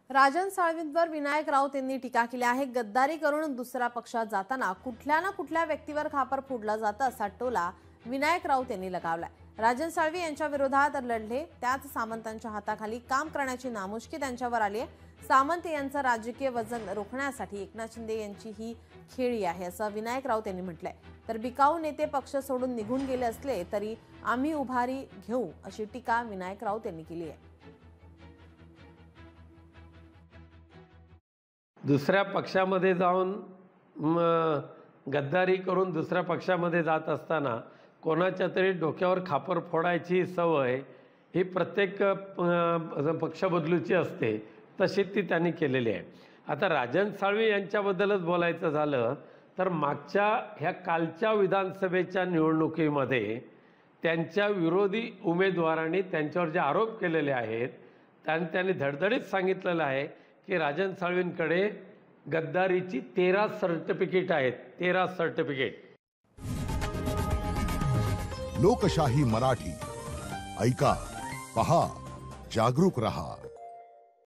राजन साळवींवर विनायक राऊत यांनी टीका केली आहे। गद्दारी करून दुसऱ्या पक्षात जाताना कुठल्या ना कुठल्या व्यक्तीवर खापर फोडला जातं असा टोला विनायक राऊत यांनी लगावलाय। राजन साळवी यांच्या विरोधात लढले त्याच सामंतांच्या हाताखाली काम करण्याची नामुष्की त्यांच्यावर आली आहे। सामंत यांचं राजकीय वजन रोखण्यासाठी एकनाथ शिंदे यांची ही खेळी आहे असं विनायक राऊत यांनी म्हटलंय। तर बिकाऊ नेते पक्ष सोडून निघून गेले असले तरी आम्ही उभारी घेऊ अशी टीका विनायक राऊत यांनी केली आहे। दुसऱ्या पक्षामध्ये जाऊन गद्दारी करून दुसऱ्या पक्षामध्ये जात असताना कोणाच्या तरी डोक्यावर खापर फोडायची सवय ही प्रत्येक पक्ष बदलूची असते, तशी ती त्यांनी केलेली आहे। आता राजन साळवी यांच्याबद्दलच बोलायचं झालं तर मागच्या ह्या कालच्या विधानसभेच्या निवडणुकीमध्ये त्यांच्या विरोधी उमेदवारांनी त्यांच्यावर जे आरोप केलेले आहेत त्यांनी धडधडीत सांगितलेलं आहे की राजन साळवींकडे गद्दारीची 13 सर्टिफिकेट आहेत। 13 सर्टिफिकेट। लोकशाही मराठी ऐका, पहा, जागरूक रहा।